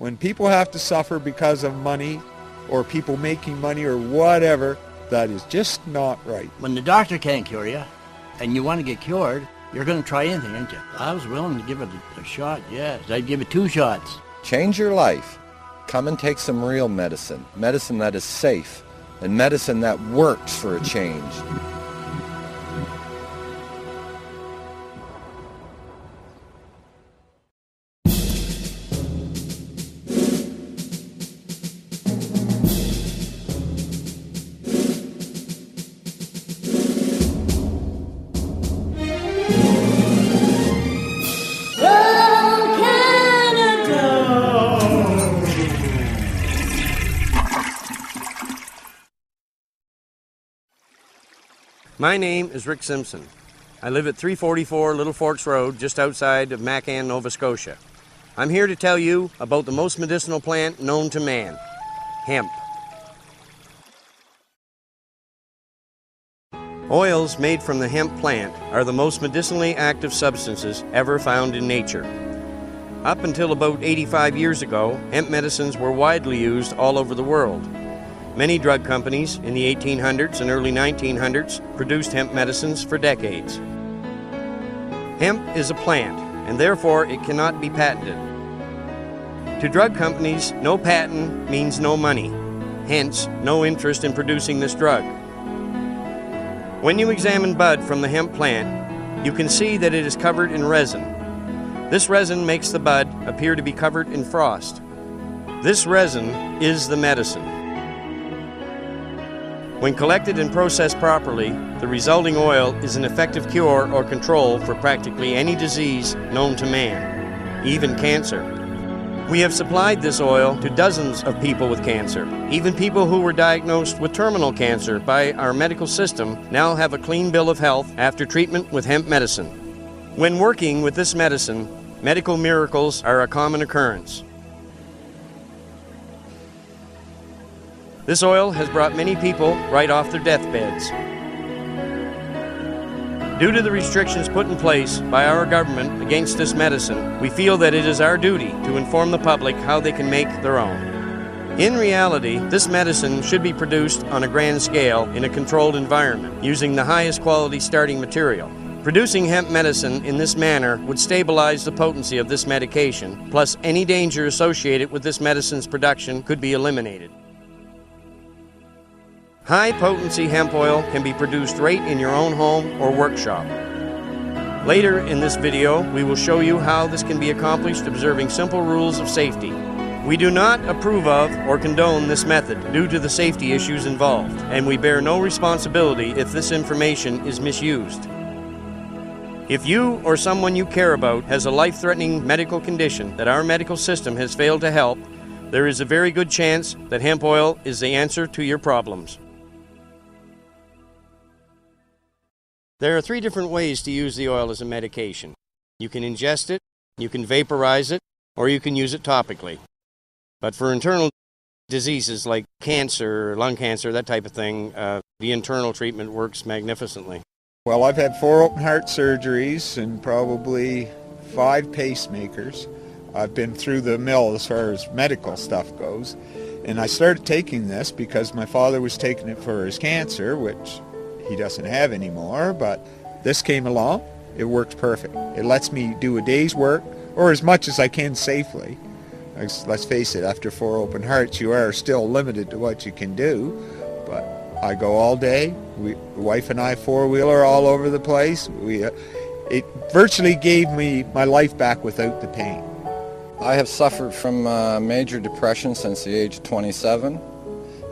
When people have to suffer because of money or people making money or whatever, that is just not right. When the doctor can't cure you and you want to get cured, you're going to try anything, aren't you? I was willing to give it a shot, yes. I'd give it 2 shots. Change your life. Come and take some real medicine. Medicine that is safe and medicine that works for a change. My name is Rick Sимпсън. I live at 344 Little Forks Road, just outside of Macan, Nova Scotia. I'm here to tell you about the most medicinal plant known to man, hemp. Oils made from the hemp plant are the most medicinally active substances ever found in nature. Up until about 85 years ago, hemp medicines were widely used all over the world. Many drug companies in the 1800s and early 1900s produced hemp medicines for decades. Hemp is a plant, and therefore it cannot be patented. To drug companies, no patent means no money, hence no interest in producing this drug. When you examine bud from the hemp plant, you can see that it is covered in resin. This resin makes the bud appear to be covered in frost. This resin is the medicine. When collected and processed properly, the resulting oil is an effective cure or control for practically any disease known to man, even cancer. We have supplied this oil to dozens of people with cancer. Even people who were diagnosed with terminal cancer by our medical system now have a clean bill of health after treatment with hemp medicine. When working with this medicine, medical miracles are a common occurrence. This oil has brought many people right off their deathbeds. Due to the restrictions put in place by our government against this medicine, we feel that it is our duty to inform the public how they can make their own. In reality, this medicine should be produced on a grand scale in a controlled environment, using the highest quality starting material. Producing hemp medicine in this manner would stabilize the potency of this medication, plus any danger associated with this medicine's production could be eliminated. High-potency hemp oil can be produced right in your own home or workshop. Later in this video, we will show you how this can be accomplished observing simple rules of safety. We do not approve of or condone this method due to the safety issues involved, and we bear no responsibility if this information is misused. If you or someone you care about has a life-threatening medical condition that our medical system has failed to help, there is a very good chance that hemp oil is the answer to your problems. There are 3 different ways to use the oil as a medication. You can ingest it, you can vaporize it, or you can use it topically. But for internal diseases like cancer, lung cancer, that type of thing, the internal treatment works magnificently. Well, I've had 4 open heart surgeries and probably 5 pacemakers. I've been through the mill as far as medical stuff goes. And I started taking this because my father was taking it for his cancer, which he doesn't have anymore, but this came along. It works perfect. It lets me do a day's work, or as much as I can safely. Let's face it, after 4 open hearts, you are still limited to what you can do, but I go all day. The wife and I 4-wheeler all over the place. It virtually gave me my life back without the pain. I have suffered from major depression since the age of 27.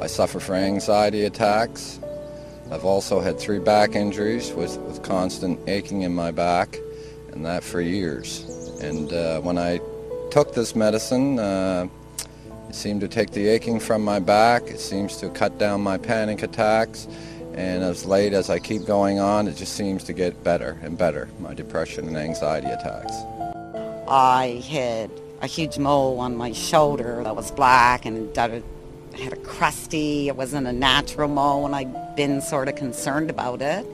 I suffer from anxiety attacks. I've also had 3 back injuries with constant aching in my back, and that for years. And when I took this medicine, it seemed to take the aching from my back. It seems to cut down my panic attacks. And as late as I keep going on, it just seems to get better and better, my depression and anxiety attacks. I had a huge mole on my shoulder that was black and had a crusty, it wasn't a natural mole, and I'd been sort of concerned about it.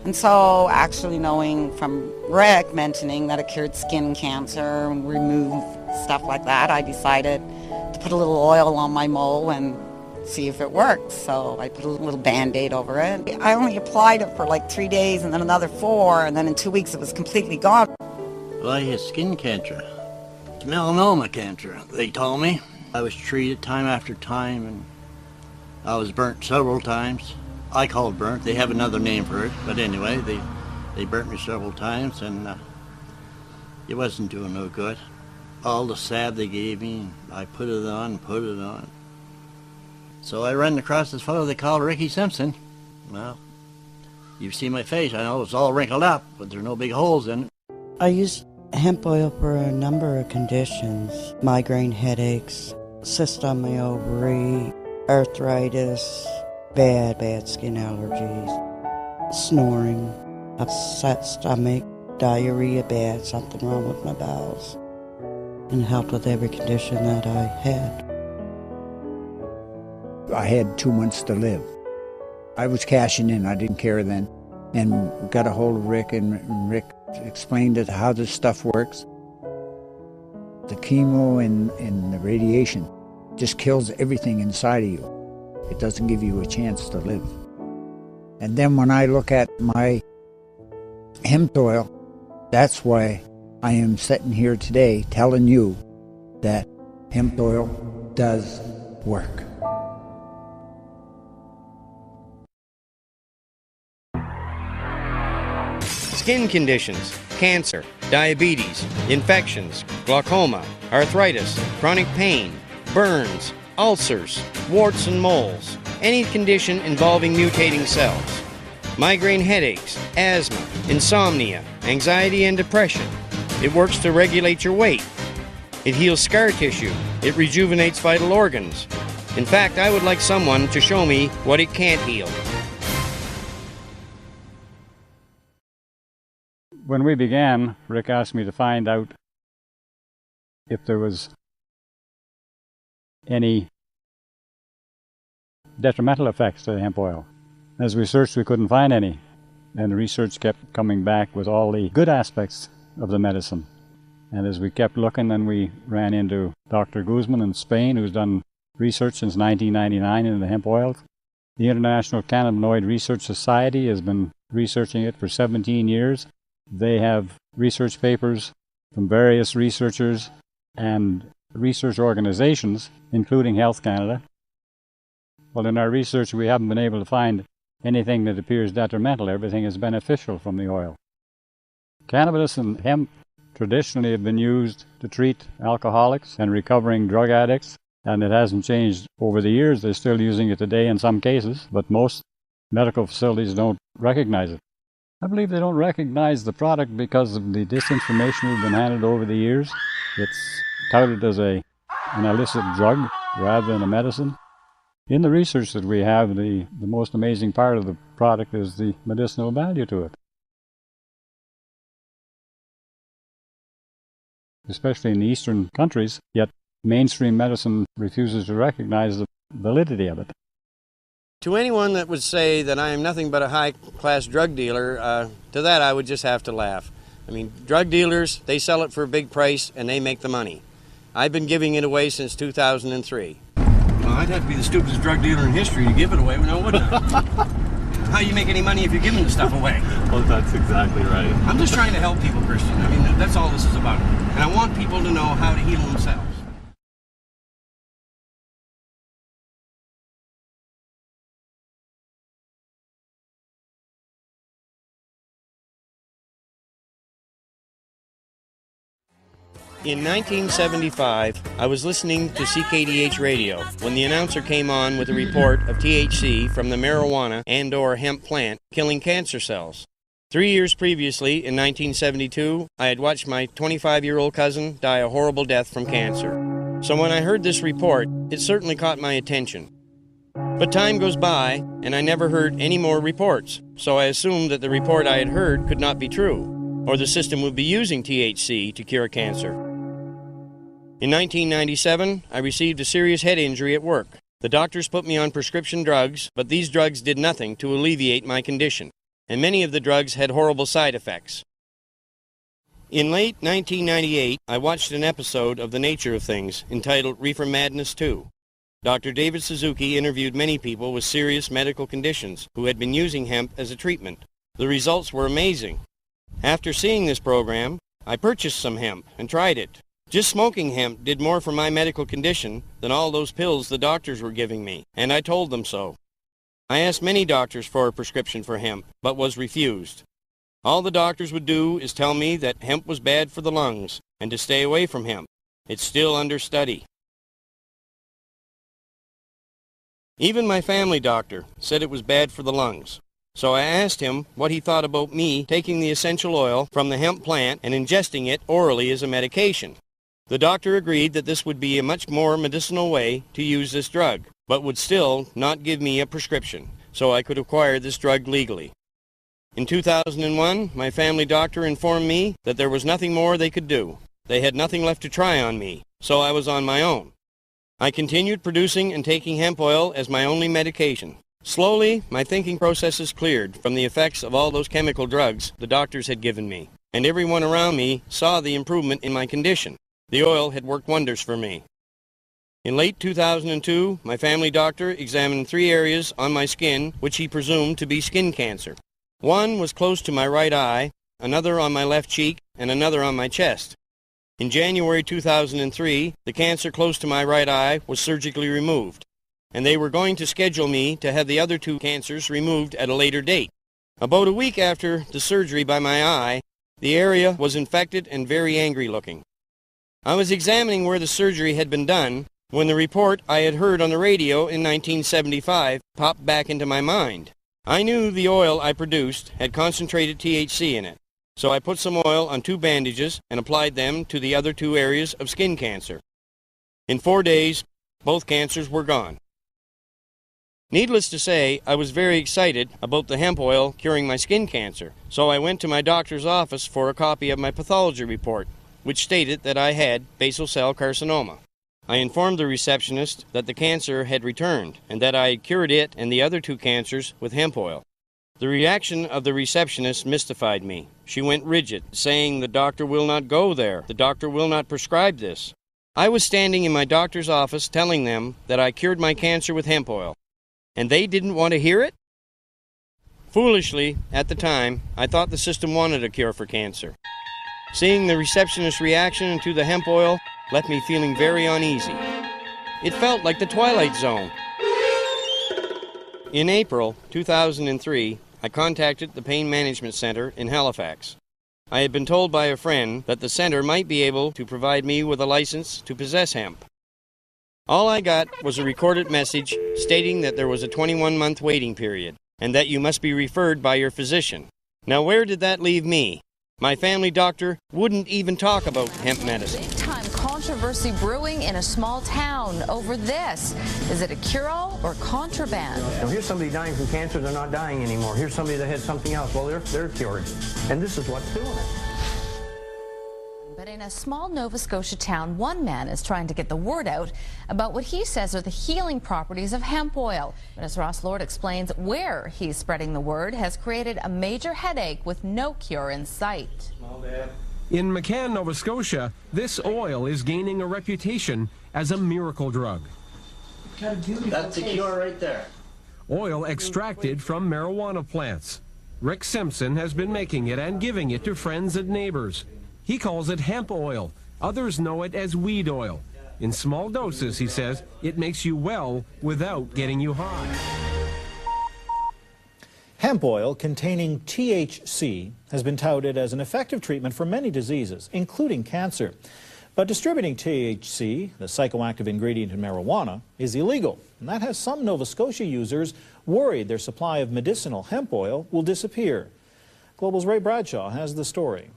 And so actually knowing from Rick mentioning that it cured skin cancer and removed stuff like that, I decided to put a little oil on my mole and see if it worked. So I put a little Band-Aid over it. I only applied it for like 3 days and then another 4, and then in 2 weeks it was completely gone. Well, I had skin cancer. It's melanoma cancer, they told me. I was treated time after time, and I was burnt several times. I call it burnt. They have another name for it. But anyway, they burnt me several times, and it wasn't doing no good. All the salve they gave me, I put it on and put it on. So I ran across this fellow they called Rick Simpsъn. Well, you've seen my face. I know it's all wrinkled up, but there's no big holes in it. I used hemp oil for a number of conditions. Migraine headaches, cyst on my ovary, arthritis, bad skin allergies, snoring, upset stomach, diarrhea bad, something wrong with my bowels, and it helped with every condition that I had. I had 2 months to live. I was cashing in, I didn't care then, and got a hold of Rick, and Rick explained how this stuff works. The chemo and the radiation just kills everything inside of you. It doesn't give you a chance to live. And then when I look at my hemp oil, that's why I am sitting here today telling you that hemp oil does work. Skin conditions, cancer, diabetes, infections, glaucoma, arthritis, chronic pain, burns, ulcers, warts and moles, any condition involving mutating cells, migraine headaches, asthma, insomnia, anxiety and depression. It works to regulate your weight. It heals scar tissue. It rejuvenates vital organs. In fact, I would like someone to show me what it can't heal. When we began, Rick asked me to find out if there was any detrimental effects to the hemp oil. As we searched, we couldn't find any, and the research kept coming back with all the good aspects of the medicine. And as we kept looking, then we ran into Dr. Guzman in Spain, who's done research since 1999 into the hemp oil. The International Cannabinoid Research Society has been researching it for 17 years. They have research papers from various researchers and research organizations, including Health Canada. Well, in our research, we haven't been able to find anything that appears detrimental. Everything is beneficial from the oil. Cannabis and hemp traditionally have been used to treat alcoholics and recovering drug addicts, and it hasn't changed over the years. They're still using it today in some cases, but most medical facilities don't recognize it. I believe they don't recognize the product because of the disinformation we've been handed over the years. It's touted as an illicit drug rather than a medicine. In the research that we have, the most amazing part of the product is the medicinal value to it. Especially in the eastern countries, yet mainstream medicine refuses to recognize the validity of it. To anyone that would say that I am nothing but a high-class drug dealer, to that I would just have to laugh. I mean, drug dealers, they sell it for a big price and they make the money. I've been giving it away since 2003. Well, I'd have to be the stupidest drug dealer in history to give it away, now wouldn't I? How do you make any money if you're giving the stuff away? Well, that's exactly right. I'm just trying to help people, Christian. I mean, that's all this is about. And I want people to know how to heal themselves. In 1975, I was listening to CKDH radio when the announcer came on with a report of THC from the marijuana and/or hemp plant killing cancer cells. 3 years previously, in 1972, I had watched my 25-year-old cousin die a horrible death from cancer. So when I heard this report, it certainly caught my attention. But time goes by, and I never heard any more reports, so I assumed that the report I had heard could not be true, or the system would be using THC to cure cancer. In 1997, I received a serious head injury at work. The doctors put me on prescription drugs, but these drugs did nothing to alleviate my condition, and many of the drugs had horrible side effects. In late 1998, I watched an episode of The Nature of Things entitled Reefer Madness 2. Dr. David Suzuki interviewed many people with serious medical conditions who had been using hemp as a treatment. The results were amazing. After seeing this program, I purchased some hemp and tried it. Just smoking hemp did more for my medical condition than all those pills the doctors were giving me, and I told them so. I asked many doctors for a prescription for hemp, but was refused. All the doctors would do is tell me that hemp was bad for the lungs and to stay away from hemp. It's still under study. Even my family doctor said it was bad for the lungs. So I asked him what he thought about me taking the essential oil from the hemp plant and ingesting it orally as a medication. The doctor agreed that this would be a much more medicinal way to use this drug, but would still not give me a prescription, so I could acquire this drug legally. In 2001, my family doctor informed me that there was nothing more they could do. They had nothing left to try on me, so I was on my own. I continued producing and taking hemp oil as my only medication. Slowly, my thinking processes cleared from the effects of all those chemical drugs the doctors had given me, and everyone around me saw the improvement in my condition. The oil had worked wonders for me. In late 2002, my family doctor examined 3 areas on my skin which he presumed to be skin cancer. One was close to my right eye, another on my left cheek, and another on my chest. In January 2003, the cancer close to my right eye was surgically removed, and they were going to schedule me to have the other 2 cancers removed at a later date. About a week after the surgery by my eye, the area was infected and very angry looking. I was examining where the surgery had been done when the report I had heard on the radio in 1975 popped back into my mind. I knew the oil I produced had concentrated THC in it, so I put some oil on 2 bandages and applied them to the other 2 areas of skin cancer. In 4 days, both cancers were gone. Needless to say, I was very excited about the hemp oil curing my skin cancer, so I went to my doctor's office for a copy of my pathology report, which stated that I had basal cell carcinoma. I informed the receptionist that the cancer had returned and that I had cured it and the other 2 cancers with hemp oil. The reaction of the receptionist mystified me. She went rigid, saying, "The doctor will not go there. The doctor will not prescribe this." I was standing in my doctor's office telling them that I cured my cancer with hemp oil, and they didn't want to hear it? Foolishly, at the time, I thought the system wanted a cure for cancer. Seeing the receptionist's reaction to the hemp oil left me feeling very uneasy. It felt like the Twilight Zone. In April 2003, I contacted the Pain Management Center in Halifax. I had been told by a friend that the center might be able to provide me with a license to possess hemp. All I got was a recorded message stating that there was a 21-month waiting period and that you must be referred by your physician. Now where did that leave me? My family doctor wouldn't even talk about hemp medicine. Big-time controversy brewing in a small town over this. Is it a cure-all or contraband? Now here's somebody dying from cancer, they're not dying anymore. Here's somebody that had something else, well, they're cured. And this is what's doing it. But in a small Nova Scotia town, one man is trying to get the word out about what he says are the healing properties of hemp oil. But as Ross Lord explains, where he's spreading the word has created a major headache with no cure in sight. In McCann, Nova Scotia, this oil is gaining a reputation as a miracle drug. That's the cure right there. Oil extracted from marijuana plants. Rick Simpsън has been making it and giving it to friends and neighbors. He calls it hemp oil. Others know it as weed oil. In small doses, he says, it makes you well without getting you high. Hemp oil containing THC has been touted as an effective treatment for many diseases, including cancer. But distributing THC, the psychoactive ingredient in marijuana, is illegal. And that has some Nova Scotia users worried their supply of medicinal hemp oil will disappear. Global's Ray Bradshaw has the story.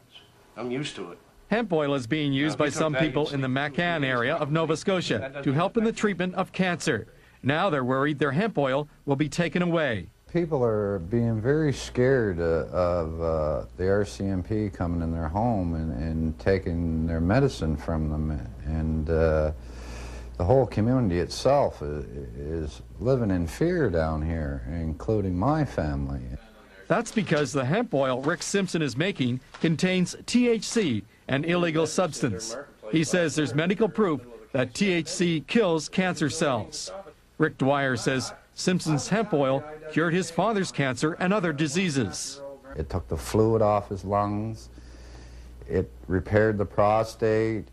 I'm used to it. Hemp oil is being used by some people in the McCann area of Nova Scotia to help in the treatment of cancer. Now they're worried their hemp oil will be taken away. People are being very scared of the RCMP coming in their home and taking their medicine from them. And the whole community itself is living in fear down here, including my family. That's because the hemp oil Rick Sимпсън is making contains THC, an illegal substance. He says there's medical proof that THC kills cancer cells. Rick Dwyer says Sимпсъn's hemp oil cured his father's cancer and other diseases. It took the fluid off his lungs. It repaired the prostate.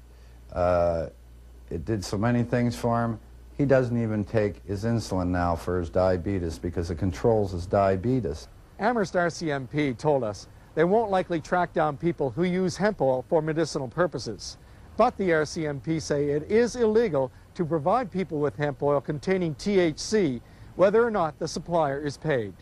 It did so many things for him. He doesn't even take his insulin now for his diabetes because it controls his diabetes. Amherst RCMP told us they won't likely track down people who use hemp oil for medicinal purposes. But the RCMP say it is illegal to provide people with hemp oil containing THC, whether or not the supplier is paid.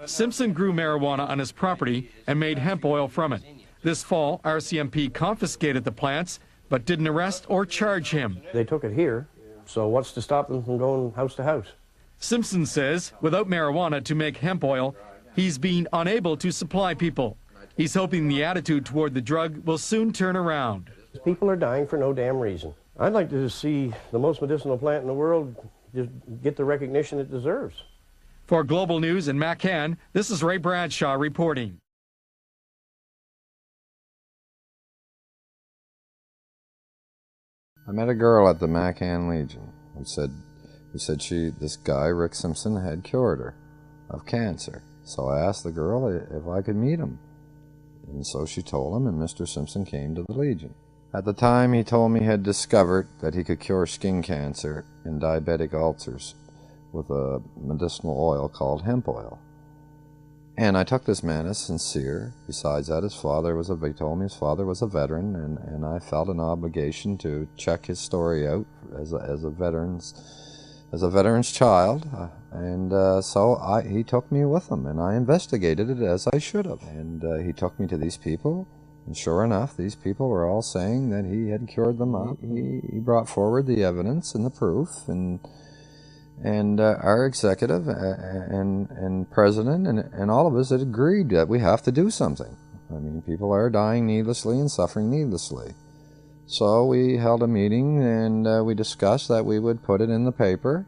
Sимпсъn grew marijuana on his property and made hemp oil from it. This fall, RCMP confiscated the plants, but didn't arrest or charge him. They took it here, so what's to stop them from going house to house? Sимпсъn says without marijuana to make hemp oil, he's been unable to supply people. He's hoping the attitude toward the drug will soon turn around. People are dying for no damn reason. I'd like to see the most medicinal plant in the world just get the recognition it deserves. For Global News in Macan, this is Ray Bradshaw reporting. I met a girl at the Macan Legion who said this guy, Rик Симпсън, had cured her of cancer. So I asked the girl if I could meet him. And so she told him, and Mr. Sимпсъn came to the Legion. At the time, he told me he had discovered that he could cure skin cancer and diabetic ulcers with a medicinal oil called hemp oil. And I took this man as sincere. Besides that, he told me his father was a veteran, and I felt an obligation to check his story out as a veteran's child. He took me with him, and I investigated it as I should have. And he took me to these people, and sure enough, these people were all saying that he had cured them up. He brought forward the evidence and the proof, and our executive and president and all of us had agreed that we have to do something. I mean, people are dying needlessly and suffering needlessly. So we held a meeting, and we discussed that we would put it in the paper,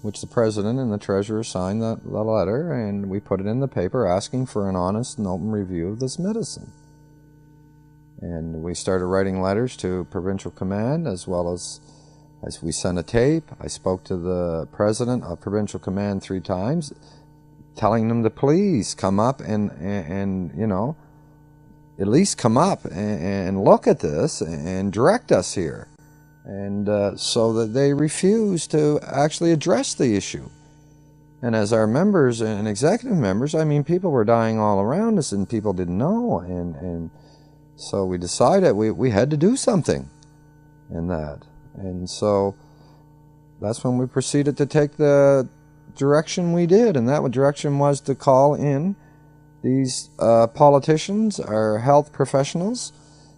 which the president and the treasurer signed the letter, and we put it in the paper asking for an honest and open review of this medicine. And we started writing letters to provincial command, as well as we sent a tape. I spoke to the president of provincial command 3 times, telling them to please come up and you know, at least come up and look at this and direct us here. And so that they refused to actually address the issue. And as our members and executive members, I mean, people were dying all around us and people didn't know. And so we decided we had to do something in that. And so that's when we proceeded to take the direction we did. And that direction was to call in these politicians, our health professionals,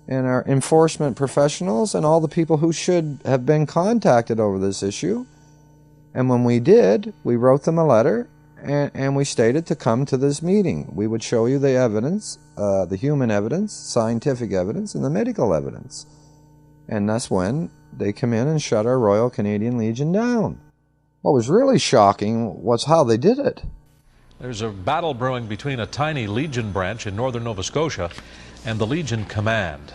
and our enforcement professionals, and all the people who should have been contacted over this issue. And when we did, we wrote them a letter, and we stated to come to this meeting. We would show you the evidence, the human evidence, scientific evidence, and the medical evidence. And that's when they come in and shut our Royal Canadian Legion down. What was really shocking was how they did it. There's a battle brewing between a tiny Legion branch in northern Nova Scotia and the Legion Command.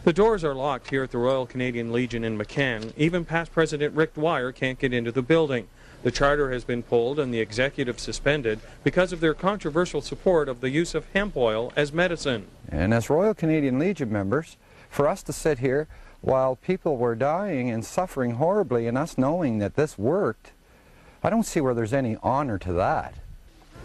The doors are locked here at the Royal Canadian Legion in McCann. Even past President Rick Dwyer can't get into the building. The charter has been pulled and the executive suspended because of their controversial support of the use of hemp oil as medicine. And as Royal Canadian Legion members, for us to sit here while people were dying and suffering horribly and us knowing that this worked, I don't see where there's any honor to that.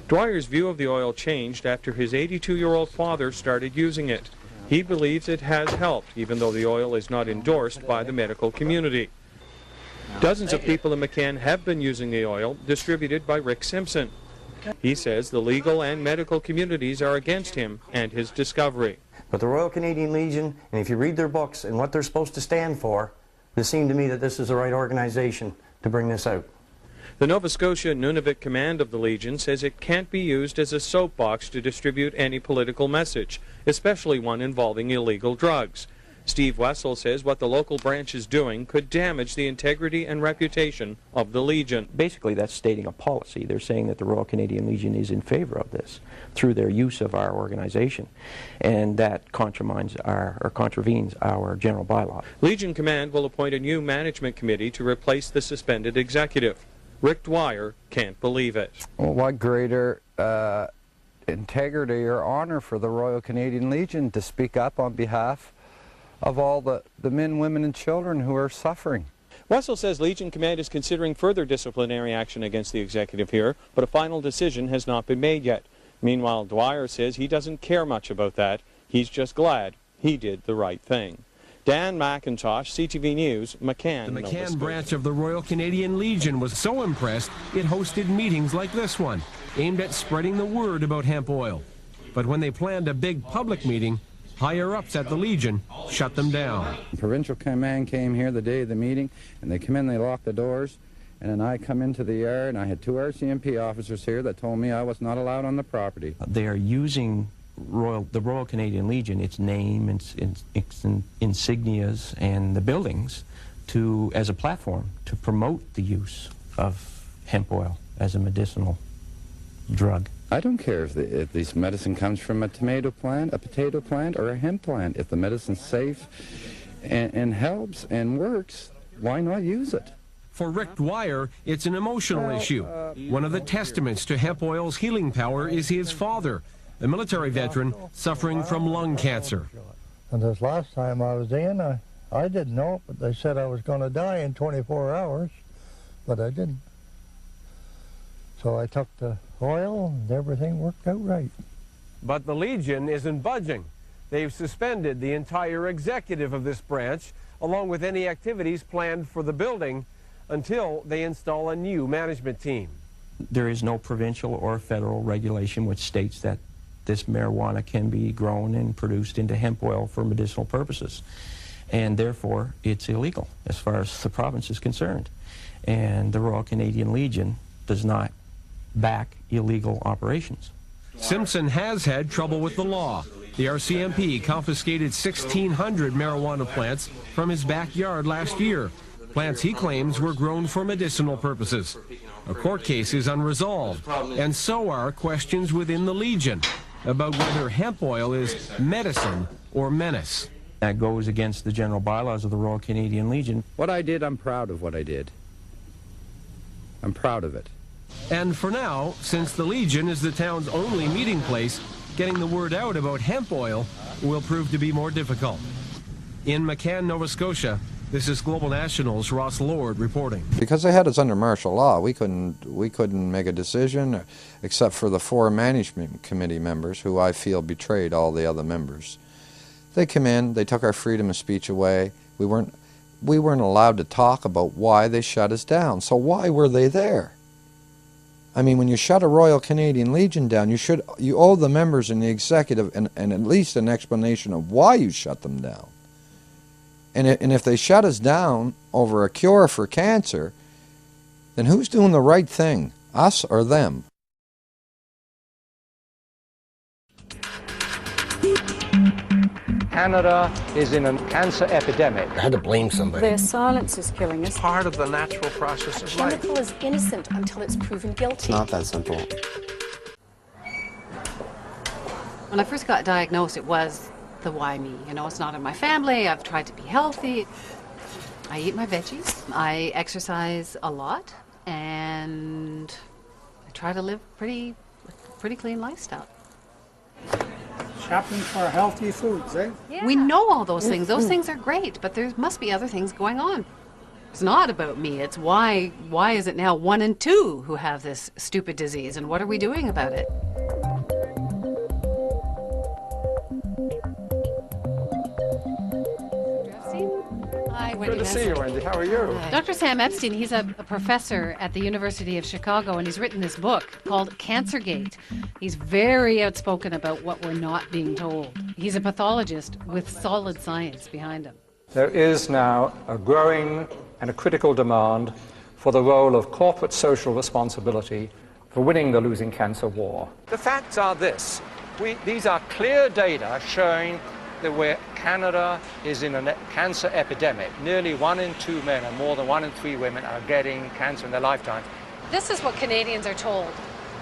Dwyer's view of the oil changed after his 82-year-old father started using it. He believes it has helped, even though the oil is not endorsed by the medical community. Dozens of people in McCann have been using the oil distributed by Rik Sимпсъn. He says the legal and medical communities are against him and his discovery. But the Royal Canadian Legion, and if you read their books and what they're supposed to stand for, it seemed to me that this is the right organization to bring this out. The Nova Scotia Nunavut Command of the Legion says it can't be used as a soapbox to distribute any political message, especially one involving illegal drugs. Steve Wessel says what the local branch is doing could damage the integrity and reputation of the Legion. Basically, that's stating a policy. They're saying that the Royal Canadian Legion is in favor of this through their use of our organization, and that contravenes our general bylaw. Legion Command will appoint a new management committee to replace the suspended executive. Rick Dwyer can't believe it. Well, what greater integrity or honor for the Royal Canadian Legion to speak up on behalf of all the men, women, and children who are suffering. Wessel says Legion Command is considering further disciplinary action against the executive here, but a final decision has not been made yet. Meanwhile, Dwyer says he doesn't care much about that. He's just glad he did the right thing. Dan McIntosh, CTV News, McCann, The McCann branch of the Royal Canadian Legion was so impressed it hosted meetings like this one, aimed at spreading the word about hemp oil. But when they planned a big public meeting, higher-ups at the Legion shut them down. The provincial command came here the day of the meeting, and they come in, they lock the doors, and then I come into the yard, and I had 2 RCMP officers here that told me I was not allowed on the property. They are using the Royal Canadian Legion, its name, its insignias, and the buildings as a platform to promote the use of hemp oil as a medicinal drug. I don't care if this medicine comes from a tomato plant, a potato plant, or a hemp plant. If the medicine's safe and helps and works, why not use it? For Rick Dwyer, it's an emotional issue. One of the testaments to hemp oil's healing power is his father, a military veteran suffering from lung cancer. And this last time I was in, I didn't know it, but they said I was going to die in 24 hours, but I didn't. So I took the oil and everything worked out right. But the Legion isn't budging. They've suspended the entire executive of this branch, along with any activities planned for the building, until they install a new management team. There is no provincial or federal regulation which states that this marijuana can be grown and produced into hemp oil for medicinal purposes. And therefore, it's illegal as far as the province is concerned. And the Royal Canadian Legion does not back illegal operations. Simpson has had trouble with the law. The RCMP confiscated 1,600 marijuana plants from his backyard last year. Plants he claims were grown for medicinal purposes. A court case is unresolved, and so are questions within the Legion about whether hemp oil is medicine or menace. That goes against the general bylaws of the Royal Canadian Legion. What I did, I'm proud of what I did. I'm proud of it. And for now, since the Legion is the town's only meeting place, getting the word out about hemp oil will prove to be more difficult. In McCann, Nova Scotia, this is Global National's Ross Lord reporting. Because they had us under martial law, we couldn't make a decision except for the 4 management committee members who I feel betrayed all the other members. They come in, they took our freedom of speech away. We weren't allowed to talk about why they shut us down. So why were they there? I mean, when you shut a Royal Canadian Legion down, you owe the members and the executive and at least an explanation of why you shut them down. And if they shut us down over a cure for cancer, then who's doing the right thing, us or them? Canada is in a cancer epidemic. I had to blame somebody. Their silence is killing us. Part of the natural process of life. Chemical is innocent until it's proven guilty. It's not that simple. When I first got diagnosed, it was the why me. You know, it's not in my family. I've tried to be healthy. I eat my veggies. I exercise a lot, and I try to live pretty clean lifestyle. Shopping for healthy foods, eh? Yeah. We know all those things. Those things are great, but there must be other things going on. It's not about me. It's why is it now 1 in 2 who have this stupid disease, and what are we doing about it? Good to see you, Wendy. How are you? Dr. Sam Epstein, he's a professor at the University of Chicago, and he's written this book called Cancergate. He's very outspoken about what we're not being told. He's a pathologist with solid science behind him. There is now a growing and a critical demand for the role of corporate social responsibility for winning the losing cancer war. The facts are this. These are clear data showing that Canada is in a cancer epidemic. Nearly 1 in 2 men and more than 1 in 3 women are getting cancer in their lifetime. This is what Canadians are told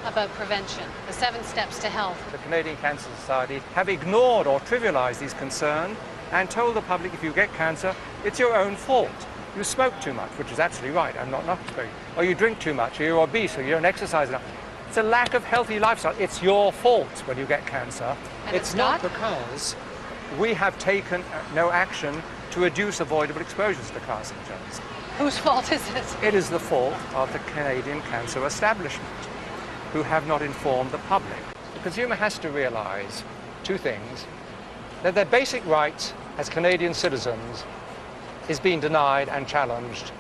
about prevention, the 7 steps to health. The Canadian Cancer Society have ignored or trivialized these concerns and told the public if you get cancer, it's your own fault. You smoke too much, which is absolutely right. I'm not smoking. Or you drink too much, or you're obese, or you don't exercise enough. It's a lack of healthy lifestyle. It's your fault when you get cancer. And it's not because we have taken no action to reduce avoidable exposures to carcinogens. Whose fault is it? It is the fault of the Canadian cancer establishment, who have not informed the public. The consumer has to realize 2 things: that their basic rights as Canadian citizens is being denied and challenged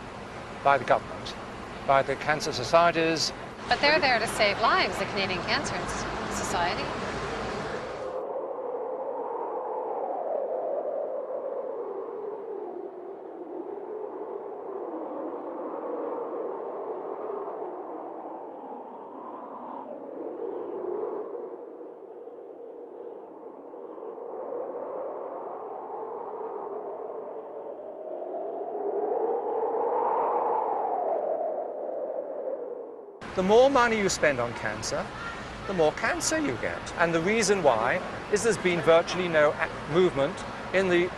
by the government, by the cancer societies. But they're there to save lives, the Canadian Cancer Society. The more money you spend on cancer, the more cancer you get. And the reason why is there's been virtually no movement in the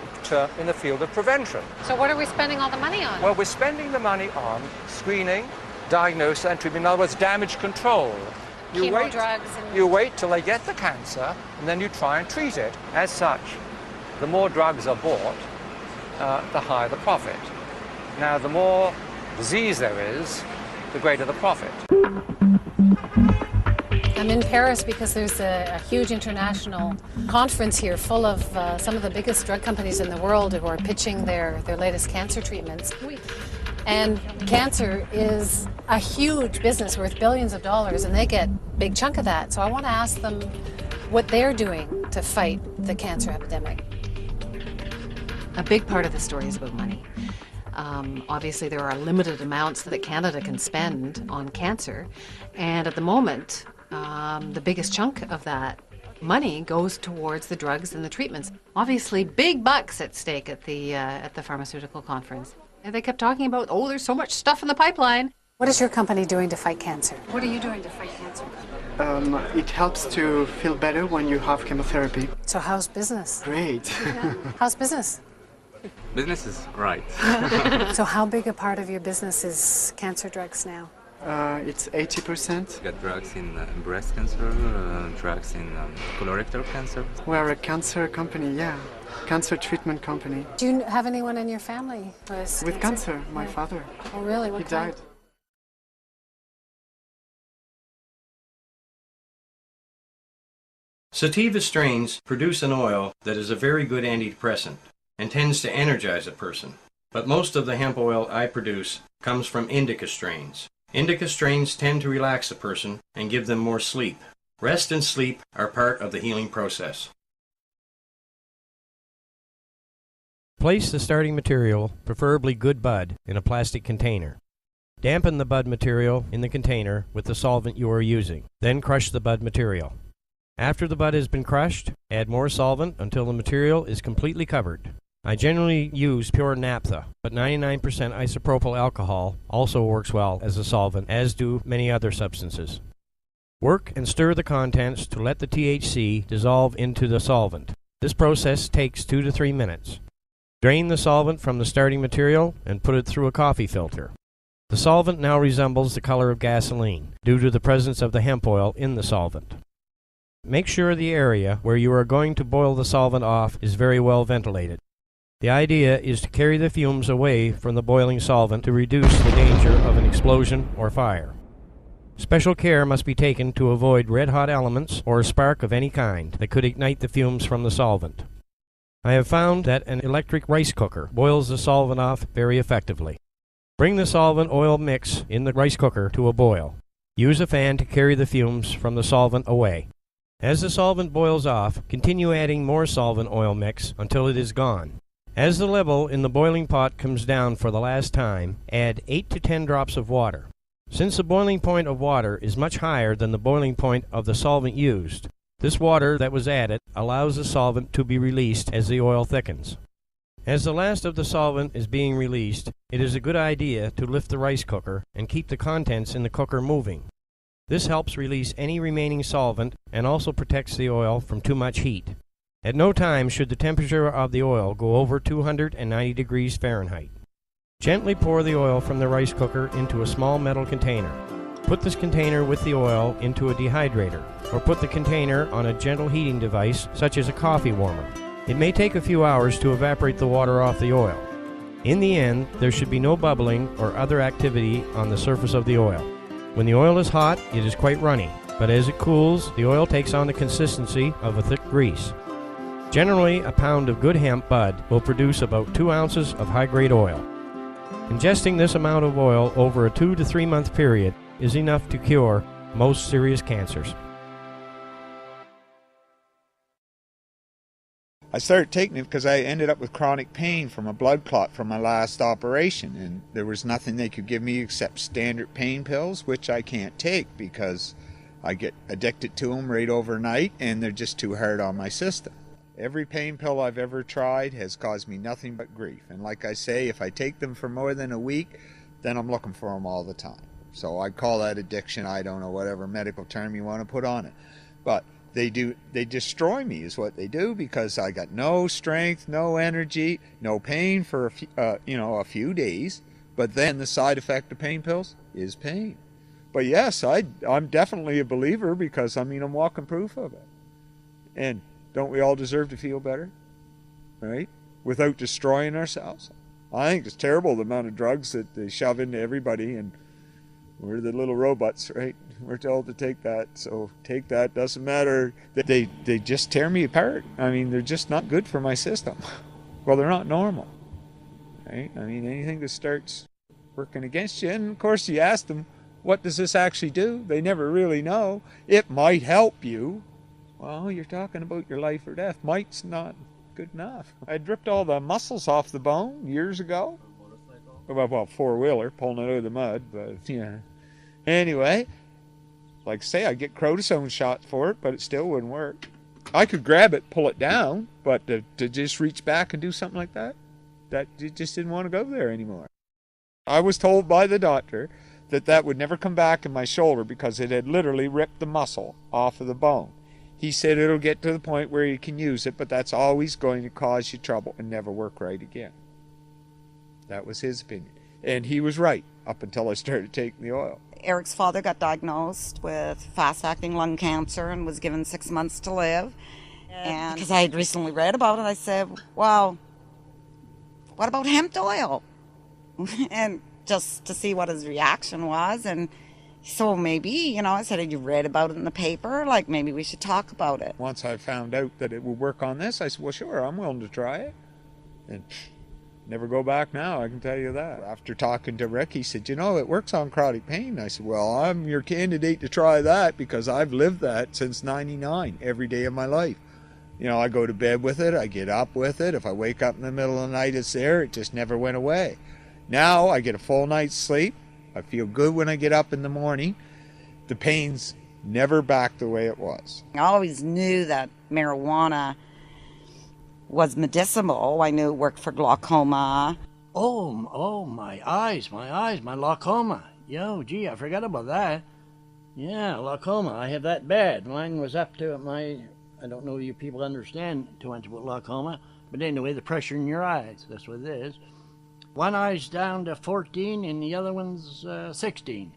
field of prevention. So what are we spending all the money on? Well, we're spending the money on screening, diagnosis and treatment. In other words, damage control. Chemo drugs. You wait till they get the cancer and then you try and treat it. As such, the more drugs are bought, the higher the profit. Now, the more disease there is, the greater the profit. I'm in Paris because there's a huge international conference here full of some of the biggest drug companies in the world who are pitching their latest cancer treatments. And cancer is a huge business worth billions of dollars, and they get a big chunk of that. So I want to ask them what they're doing to fight the cancer epidemic. A big part of the story is about money. Obviously, there are limited amounts that Canada can spend on cancer, and at the moment, the biggest chunk of that money goes towards the drugs and the treatments. Obviously, big bucks at stake at the pharmaceutical conference. And they kept talking about, oh, there's so much stuff in the pipeline. What is your company doing to fight cancer? What are you doing to fight cancer? It helps to feel better when you have chemotherapy. So how's business? Great. Yeah. How's business? Business is right. So how big a part of your business is cancer drugs now? It's 80%. We got drugs in breast cancer, drugs in colorectal cancer. We're a cancer company, yeah. Cancer treatment company. Do you have anyone in your family who has with cancer? My father. Oh, really? What he kind? died. Sativa strains produce an oil that is a very good antidepressant and tends to energize a person. But most of the hemp oil I produce comes from indica strains. Indica strains tend to relax a person and give them more sleep. Rest and sleep are part of the healing process. Place the starting material, preferably good bud, in a plastic container. Dampen the bud material in the container with the solvent you are using. Then crush the bud material. After the bud has been crushed, add more solvent until the material is completely covered. I generally use pure naphtha, but 99% isopropyl alcohol also works well as a solvent, as do many other substances. Work and stir the contents to let the THC dissolve into the solvent. This process takes 2 to 3 minutes. Drain the solvent from the starting material and put it through a coffee filter. The solvent now resembles the color of gasoline due to the presence of the hemp oil in the solvent. Make sure the area where you are going to boil the solvent off is very well ventilated. The idea is to carry the fumes away from the boiling solvent to reduce the danger of an explosion or fire. Special care must be taken to avoid red-hot elements or a spark of any kind that could ignite the fumes from the solvent. I have found that an electric rice cooker boils the solvent off very effectively. Bring the solvent oil mix in the rice cooker to a boil. Use a fan to carry the fumes from the solvent away. As the solvent boils off, continue adding more solvent oil mix until it is gone. As the level in the boiling pot comes down for the last time, add 8 to 10 drops of water. Since the boiling point of water is much higher than the boiling point of the solvent used, This water that was added allows the solvent to be released as the oil thickens. As the last of the solvent is being released, it is a good idea to lift the rice cooker and keep the contents in the cooker moving. This helps release any remaining solvent and also protects the oil from too much heat. At no time should the temperature of the oil go over 290 degrees Fahrenheit. Gently pour the oil from the rice cooker into a small metal container. Put this container with the oil into a dehydrator, or put the container on a gentle heating device such as a coffee warmer. It may take a few hours to evaporate the water off the oil. In the end, there should be no bubbling or other activity on the surface of the oil. When the oil is hot, it is quite runny, but as it cools, the oil takes on the consistency of a thick grease. Generally, a pound of good hemp bud will produce about 2 ounces of high-grade oil. Ingesting this amount of oil over a 2 to 3 month period is enough to cure most serious cancers. I started taking it because I ended up with chronic pain from a blood clot from my last operation, and there was nothing they could give me except standard pain pills, which I can't take because I get addicted to them right overnight and they're just too hard on my system. Every pain pill I've ever tried has caused me nothing but grief, and like I say, if I take them for more than a week, then I'm looking for them all the time. So I call that addiction. I don't know, whatever medical term you want to put on it, but they destroy me is what they do, because I got no strength, no energy, no pain for a few days, but then the side effect of pain pills is pain. But yes, I'm definitely a believer, because I'm walking proof of it. And don't we all deserve to feel better, right? Without destroying ourselves. I think it's terrible the amount of drugs that they shove into everybody, and we're the little robots, right? We're told to take that, so take that. Doesn't matter. They just tear me apart. They're just not good for my system. Well, they're not normal, right? Anything that starts working against you, and of course you ask them, what does this actually do? They never really know. It might help you. Well, you're talking about your life or death. Might's not good enough. I ripped all the muscles off the bone years ago. Well, four-wheeler, pulling it out of the mud, but yeah. Anyway, like I say, I get cortisone shots for it, but it still wouldn't work. I could grab it, pull it down, but to just reach back and do something like that, it just didn't want to go there anymore. I was told by the doctor that would never come back in my shoulder because it had literally ripped the muscle off of the bone. He said it'll get to the point where you can use it, but that's always going to cause you trouble and never work right again. That was his opinion. And he was right up until I started taking the oil. Eric's father got diagnosed with fast-acting lung cancer and was given 6 months to live. And because I had recently read about it, I said, well, what about hemp oil? And just to see what his reaction was. And so maybe, I said, you read about it in the paper? Like, maybe we should talk about it. Once I found out that it would work on this, I said, well, sure, I'm willing to try it. And never go back now, I can tell you that. After talking to Rick, he said, it works on chronic pain. I said, well, I'm your candidate to try that because I've lived that since '99, every day of my life. I go to bed with it, I get up with it. If I wake up in the middle of the night, it's there. It just never went away. Now I get a full night's sleep. I feel good when I get up in the morning. The pain's never back the way it was. I always knew that marijuana was medicinal. I knew it worked for glaucoma. Oh, my eyes, my glaucoma. Gee, I forgot about that. Yeah, glaucoma, I have that bad. Mine was up to I don't know if you people understand too much about glaucoma, but anyway, the pressure in your eyes, that's what it is. One eye's down to 14 and the other one's 16,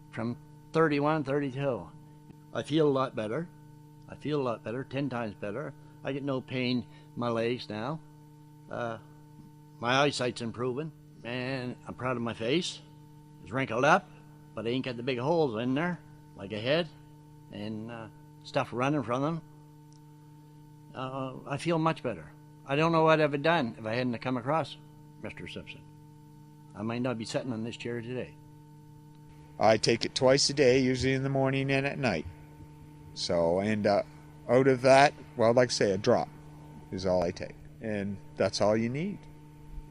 from 31, 32. I feel a lot better. 10 times better. I get no pain in my legs now. My eyesight's improving, and I'm proud of my face. It's wrinkled up, but I ain't got the big holes in there, like I had, and stuff running from them. I feel much better. I don't know what I'd have done if I hadn't come across Mr. Simpson. I might not be sitting on this chair today. I take it twice a day, usually in the morning and at night. So, and out of that, well, like I say, a drop is all I take. And that's all you need.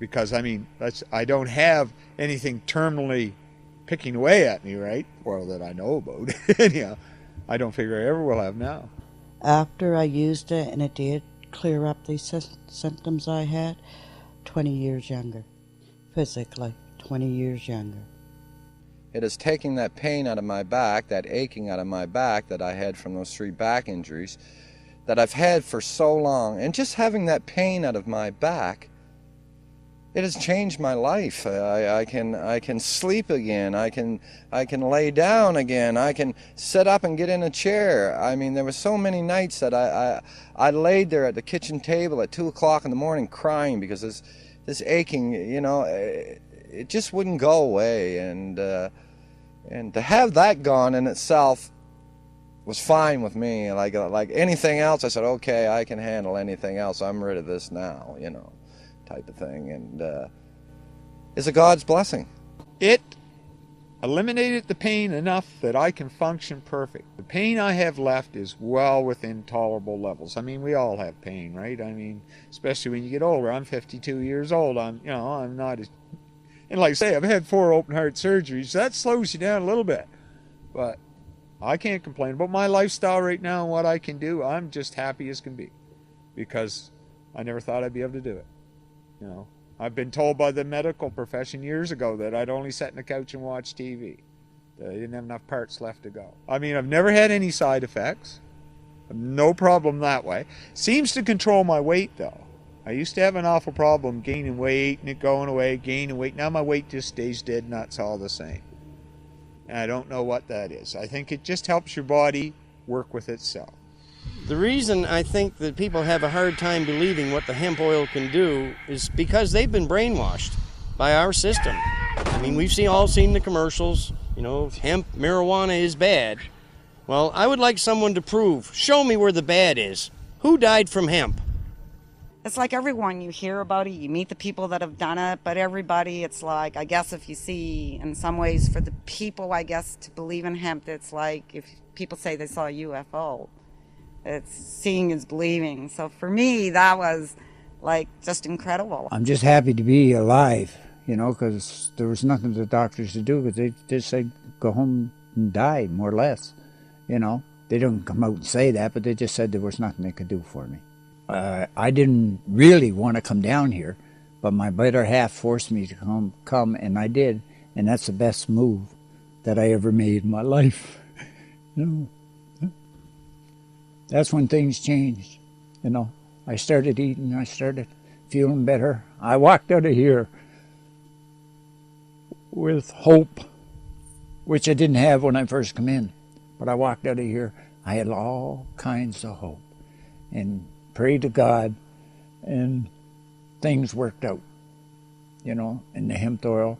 Because, I don't have anything terminally picking away at me, right? Well, that I know about. Anyhow, I don't figure I ever will have now. after I used it, and it did clear up these symptoms I had, 20 years younger. Physically, 20 years younger. It is taking that pain out of my back, that aching out of my back that I had from those 3 back injuries that I've had for so long, and just having that pain out of my back, it has changed my life. I can sleep again. I can lay down again. I can sit up and get in a chair. I mean, there were so many nights that I laid there at the kitchen table at 2 o'clock in the morning crying because this aching, you know, it just wouldn't go away. And to have that gone in itself was fine with me. Like anything else, I said, okay, I can handle anything else. I'm rid of this now, you know, type of thing. And it's a God's blessing. It eliminated the pain enough that I can function perfect. The pain I have left is well within tolerable levels. I mean, we all have pain, right? I mean, especially when you get older. I'm 52 years old. I'm not as... And like I say, I've had 4 open heart surgeries. That slows you down a little bit. But I can't complain about my lifestyle right now and what I can do. I'm just happy as can be. Because I never thought I'd be able to do it. You know, I've been told by the medical profession years ago that I'd only sit on the couch and watch TV. That I didn't have enough parts left to go. I mean, I've never had any side effects. No problem that way. Seems to control my weight, though. I used to have an awful problem gaining weight and it going away, gaining weight. Now my weight just stays dead and that's all the same. And I don't know what that is. I think it just helps your body work with itself. The reason I think that people have a hard time believing what the hemp oil can do is because they've been brainwashed by our system. I mean, we've all seen the commercials, you know, hemp, marijuana is bad. Well, I would like someone to prove, show me where the bad is. Who died from hemp? It's like everyone, you hear about it, you meet the people that have done it, but everybody, it's like, I guess if you see, in some ways, for the people, I guess, to believe in hemp, it's like if people say they saw a UFO. It's seeing is believing. So for me, that was like just incredible. I'm just happy to be alive, you know, because there was nothing the doctors to do, because they just said, go home and die, more or less, you know. They didn't come out and say that, but they just said there was nothing they could do for me. I didn't really want to come down here, but my better half forced me to come, and I did, and that's the best move that I ever made in my life. You know, that's when things changed. You know, I started eating, I started feeling better. I walked out of here with hope, which I didn't have when I first come in, but I walked out of here, I had all kinds of hope, and prayed to God, and things worked out, you know, and the hemp oil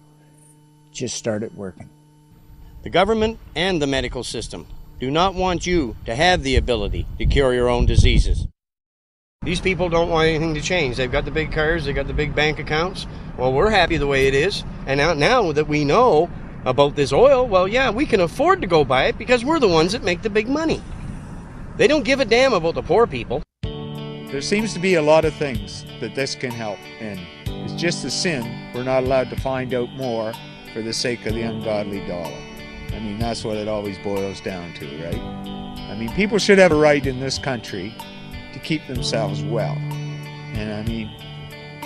just started working. The government and the medical system do not want you to have the ability to cure your own diseases. These people don't want anything to change. They've got the big cars, they've got the big bank accounts. Well, we're happy the way it is, and now that we know about this oil, well, yeah, we can afford to go buy it because we're the ones that make the big money. They don't give a damn about the poor people. There seems to be a lot of things that this can help, and it's just a sin we're not allowed to find out more for the sake of the ungodly dollar. I mean, that's what it always boils down to, right? I mean, people should have a right in this country to keep themselves well. And I mean,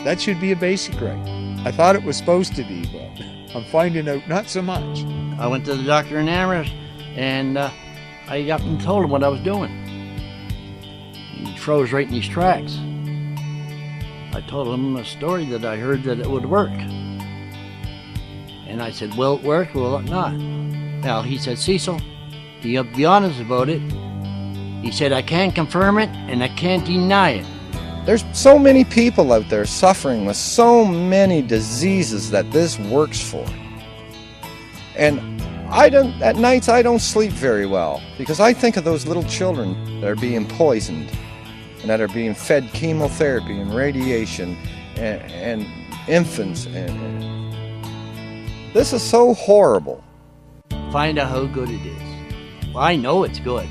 that should be a basic right. I thought it was supposed to be, but I'm finding out not so much. I went to the doctor in Amherst, and I got and told him what I was doing. He froze right in his tracks. I told him a story that I heard that it would work. And I said, will it work, will it not? Well, he said, Cecil, you have to be honest about it. He said, I can't confirm it and I can't deny it. There's so many people out there suffering with so many diseases that this works for. And at nights I don't sleep very well because I think of those little children that are being poisoned and that are being fed chemotherapy and radiation and infants. And this is so horrible. Find out how good it is. Well, I know it's good,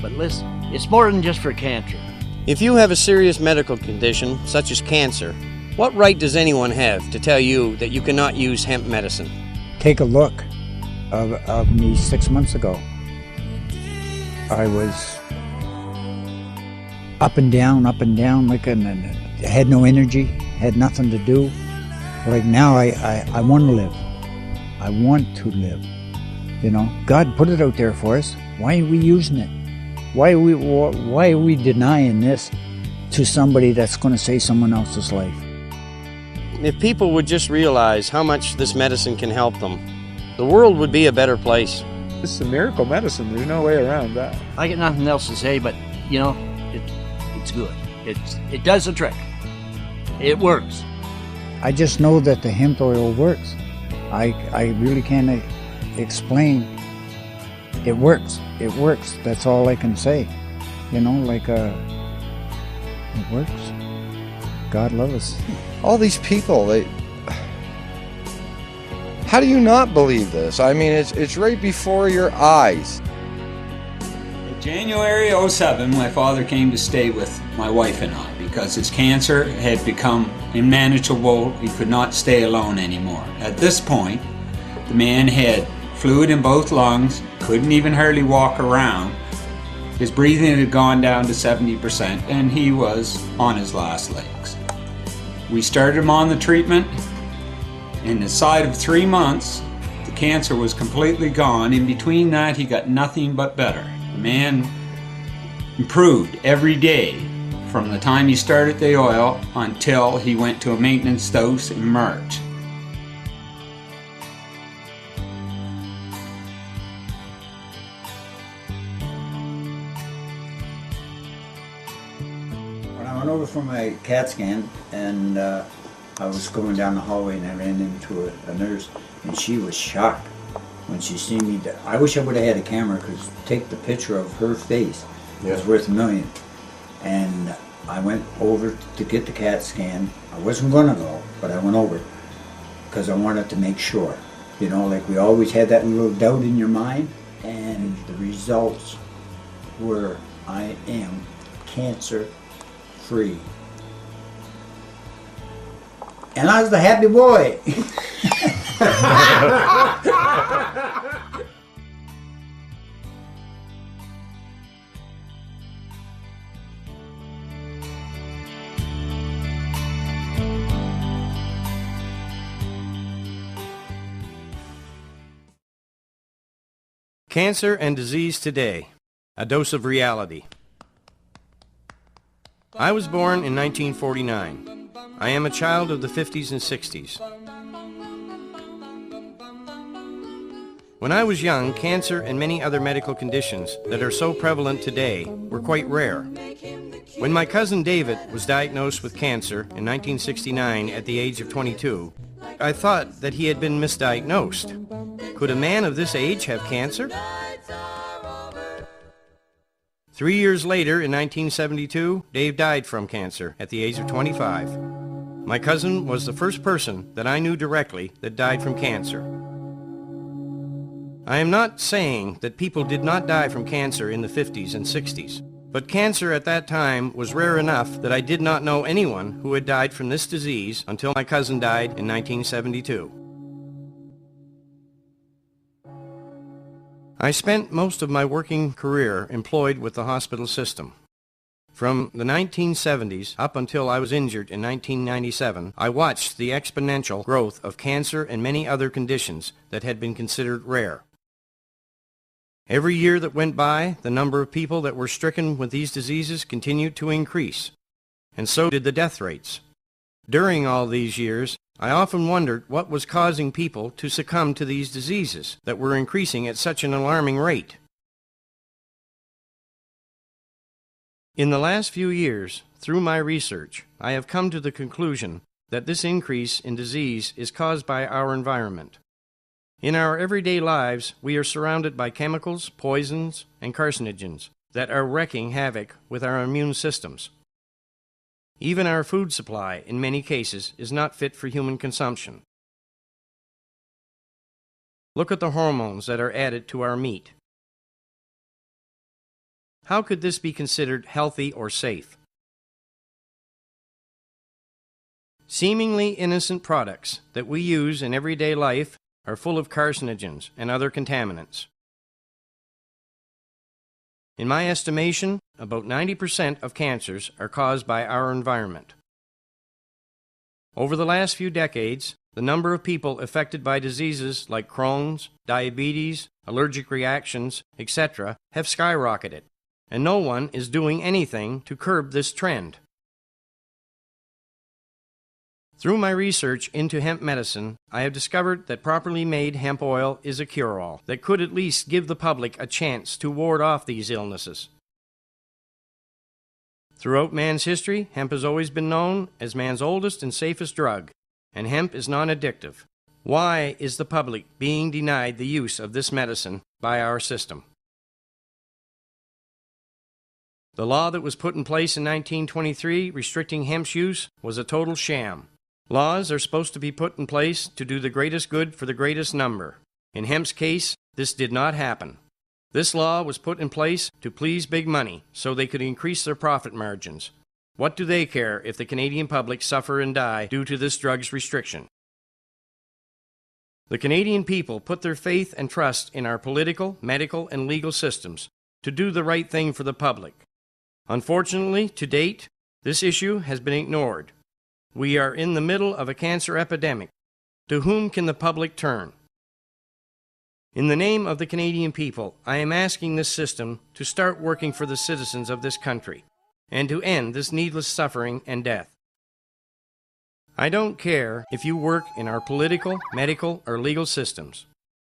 but listen, it's more than just for cancer. If you have a serious medical condition, such as cancer, what right does anyone have to tell you that you cannot use hemp medicine? Take a look of me 6 months ago. I was up and down, like, and I had no energy, had nothing to do. Like now I want to live. I want to live. You know, God put it out there for us. Why are we using it? Why are we denying this to somebody that's going to save someone else's life? If people would just realize how much this medicine can help them, the world would be a better place. This is a miracle medicine. There's no way around that. I got nothing else to say, but you know, it's good. It does the trick. It works. I just know that the hemp oil works. I really can't explain. It works. It works. That's all I can say. You know, like it works. God love us. All these people, how do you not believe this? I mean, it's right before your eyes. In January 07, my father came to stay with my wife and I because his cancer had become unmanageable. He could not stay alone anymore. At this point, the man had fluid in both lungs, couldn't even hardly walk around. His breathing had gone down to 70%, and he was on his last legs. We started him on the treatment. Inside of 3 months, the cancer was completely gone. In between that, he got nothing but better. The man improved every day from the time he started the oil until he went to a maintenance dose in March. I went over for my CAT scan, and I was going down the hallway, and I ran into a nurse, and she was shocked when she seen me. I wish I would have had a camera, because take the picture of her face. It was worth $1 million. And I went over to get the CAT scan. I wasn't going to go, but I went over because I wanted to make sure. You know, like we always had that little doubt in your mind, and the results were I am cancer-free. And I was the happy boy. Cancer and disease today, a dose of reality. I was born in 1949. I am a child of the 50s and 60s. When I was young, cancer and many other medical conditions that are so prevalent today were quite rare. When my cousin David was diagnosed with cancer in 1969 at the age of 22, I thought that he had been misdiagnosed. Could a man of this age have cancer? 3 years later, in 1972, Dave died from cancer at the age of 25. My cousin was the first person that I knew directly that died from cancer. I am not saying that people did not die from cancer in the 50s and 60s, but cancer at that time was rare enough that I did not know anyone who had died from this disease until my cousin died in 1972. I spent most of my working career employed with the hospital system. From the 1970s up until I was injured in 1997, I watched the exponential growth of cancer and many other conditions that had been considered rare. Every year that went by, the number of people that were stricken with these diseases continued to increase, and so did the death rates. During all these years, I often wondered what was causing people to succumb to these diseases that were increasing at such an alarming rate. In the last few years, through my research, I have come to the conclusion that this increase in disease is caused by our environment. In our everyday lives, we are surrounded by chemicals, poisons, and carcinogens that are wreaking havoc with our immune systems. Even our food supply, in many cases, is not fit for human consumption. Look at the hormones that are added to our meat. How could this be considered healthy or safe? Seemingly innocent products that we use in everyday life are full of carcinogens and other contaminants. In my estimation, about 90% of cancers are caused by our environment. Over the last few decades, the number of people affected by diseases like Crohn's, diabetes, allergic reactions, etc. have skyrocketed, and no one is doing anything to curb this trend. Through my research into hemp medicine, I have discovered that properly made hemp oil is a cure-all that could at least give the public a chance to ward off these illnesses. Throughout man's history, hemp has always been known as man's oldest and safest drug, and hemp is non-addictive. Why is the public being denied the use of this medicine by our system? The law that was put in place in 1923 restricting hemp's use was a total sham. Laws are supposed to be put in place to do the greatest good for the greatest number. In hemp's case, this did not happen. This law was put in place to please big money so they could increase their profit margins. What do they care if the Canadian public suffer and die due to this drug's restriction? The Canadian people put their faith and trust in our political, medical, and legal systems to do the right thing for the public. Unfortunately, to date, this issue has been ignored. We are in the middle of a cancer epidemic. To whom can the public turn? In the name of the Canadian people, I am asking this system to start working for the citizens of this country and to end this needless suffering and death. I don't care if you work in our political, medical, or legal systems.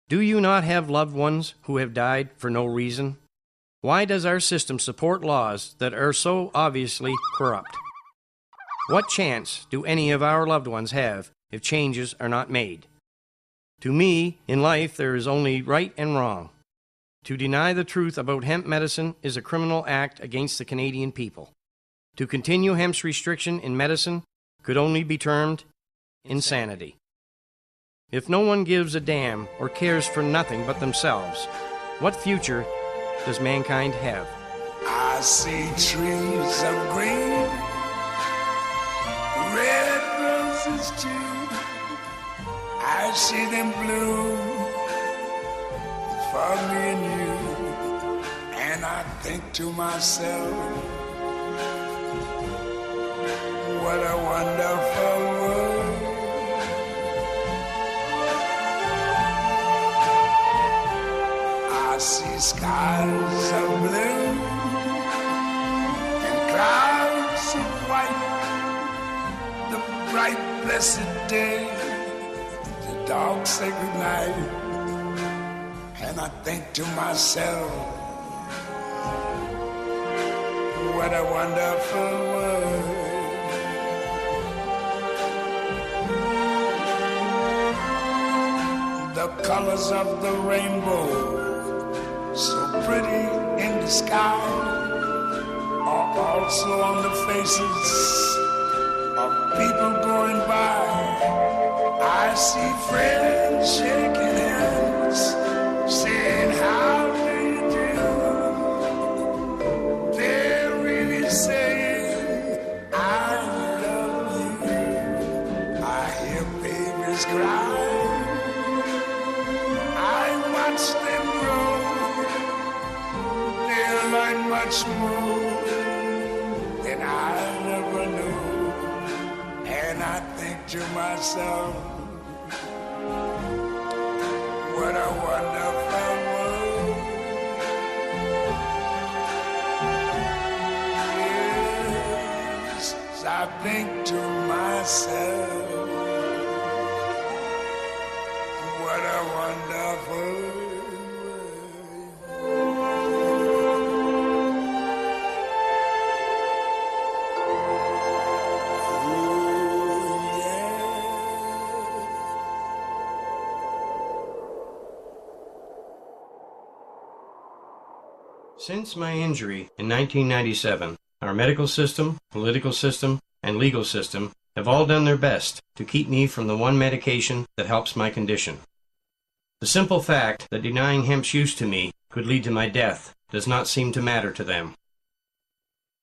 Do you not have loved ones who have died for no reason? Why does our system support laws that are so obviously corrupt? What chance do any of our loved ones have if changes are not made? To me, in life, there is only right and wrong. To deny the truth about hemp medicine is a criminal act against the Canadian people. To continue hemp's restriction in medicine could only be termed insanity. If no one gives a damn or cares for nothing but themselves, what future does mankind have? I see trees of green, red roses too. I see them bloom for me and you, and I think to myself, what a wonderful world. I see skies of blue and clouds of white, the bright blessed day, the dark sacred night, and I think to myself, what a wonderful world. The colors of the rainbow, so pretty in the sky, are also on the faces of people going by. I see friends shaking hands, saying how do you do. They're really saying I love you. I hear babies cry, watch them grow, they'll learn much more than I never knew. And I think to myself, what a wonderful world. Yes, I think to myself, what a wonderful. Since my injury in 1997, our medical system, political system, and legal system have all done their best to keep me from the one medication that helps my condition. The simple fact that denying hemp's use to me could lead to my death does not seem to matter to them.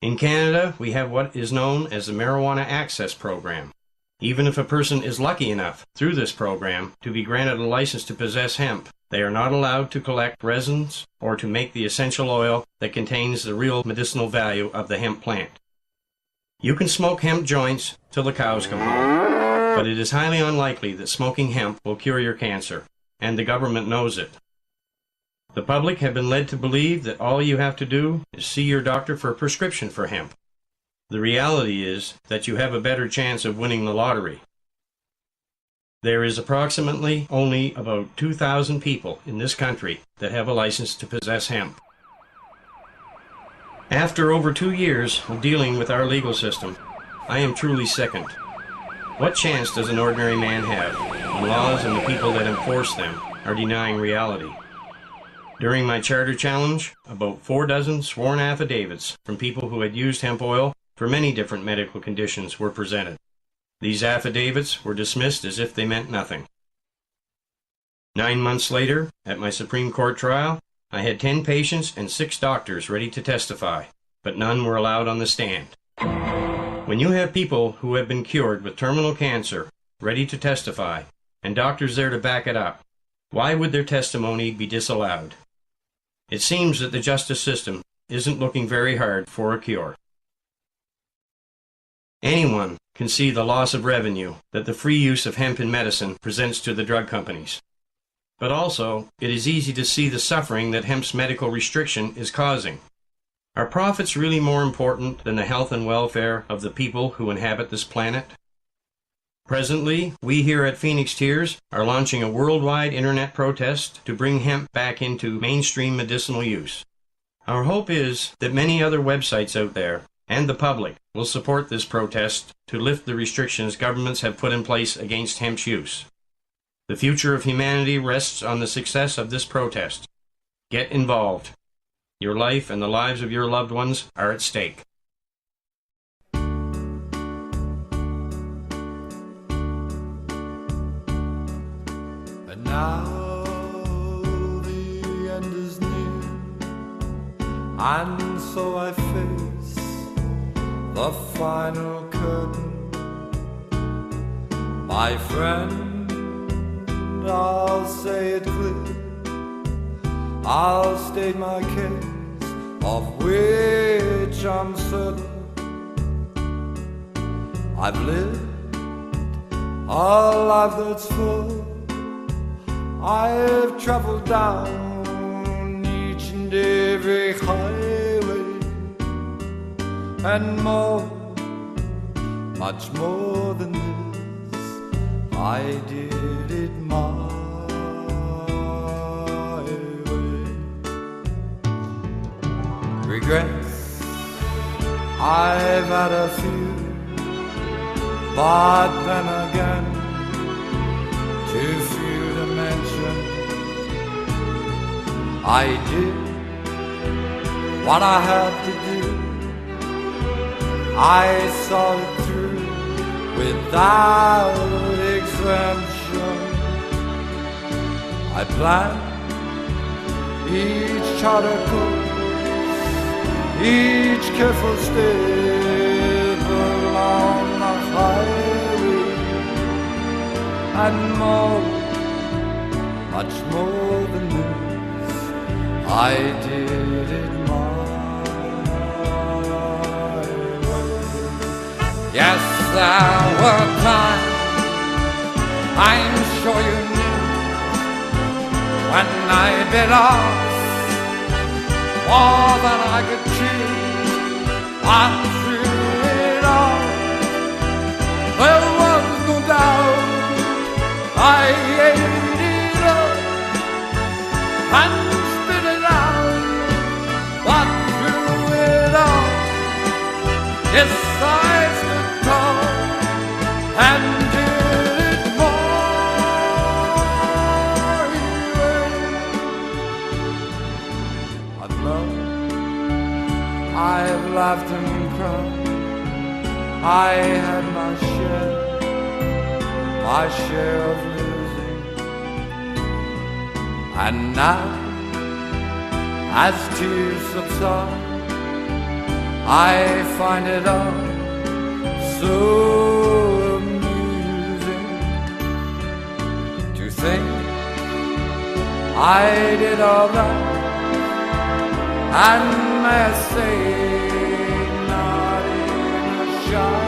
In Canada, we have what is known as the Marijuana Access Program. Even if a person is lucky enough through this program to be granted a license to possess hemp, They are not allowed to collect resins or to make the essential oil that contains the real medicinal value of the hemp plant. You can smoke hemp joints till the cows come home, but it is highly unlikely that smoking hemp will cure your cancer, and the government knows it. The public have been led to believe that all you have to do is see your doctor for a prescription for hemp. The reality is that you have a better chance of winning the lottery. There is approximately only about 2,000 people in this country that have a license to possess hemp. After over 2 years of dealing with our legal system, I am truly sickened. What chance does an ordinary man have when laws and the people that enforce them are denying reality? During my charter challenge, about 4 dozen sworn affidavits from people who had used hemp oil for many different medical conditions were presented. These affidavits were dismissed as if they meant nothing. 9 months later, at my Supreme Court trial, I had 10 patients and 6 doctors ready to testify, but none were allowed on the stand. When you have people who have been cured with terminal cancer ready to testify, and doctors there to back it up, why would their testimony be disallowed? It seems that the justice system isn't looking very hard for a cure. Anyone can see the loss of revenue that the free use of hemp in medicine presents to the drug companies. But also, it is easy to see the suffering that hemp's medical restriction is causing. Are profits really more important than the health and welfare of the people who inhabit this planet? Presently, we here at Phoenix Tears are launching a worldwide internet protest to bring hemp back into mainstream medicinal use. Our hope is that many other websites out there and the public will support this protest to lift the restrictions governments have put in place against hemp's use. The future of humanity rests on the success of this protest. Get involved. Your life and the lives of your loved ones are at stake. And now the end is near, and so I face the final curtain. My friend, I'll say it clear, I'll state my case, of which I'm certain. I've lived a life that's full, I've traveled down each and every highway, and more, much more than this, I did it my way. Regrets, I've had a few, but then again, too few to mention. I did what I had to do, I saw it through without exemption. I planned each charter course, each careful step along the highway, and more, much more than this, I did it my way. Yes, there were times, I'm sure you knew, when I bit off more than I could chew. And through it all, there was no doubt, I ate it up and spit it out. But through it all, yes, I stood tall and did it my way. I've loved, I've laughed and cried, I had my share of losing. And now, as tears subside, I find it all so amusing to think I did all that, and may I say, not in a shy.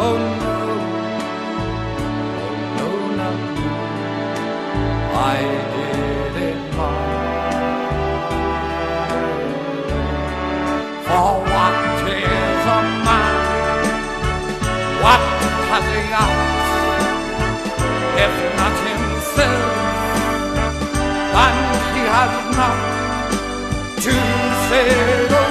Oh no, no. I did it mine. For what is a man? What has he got? If not himself, and he has not to say.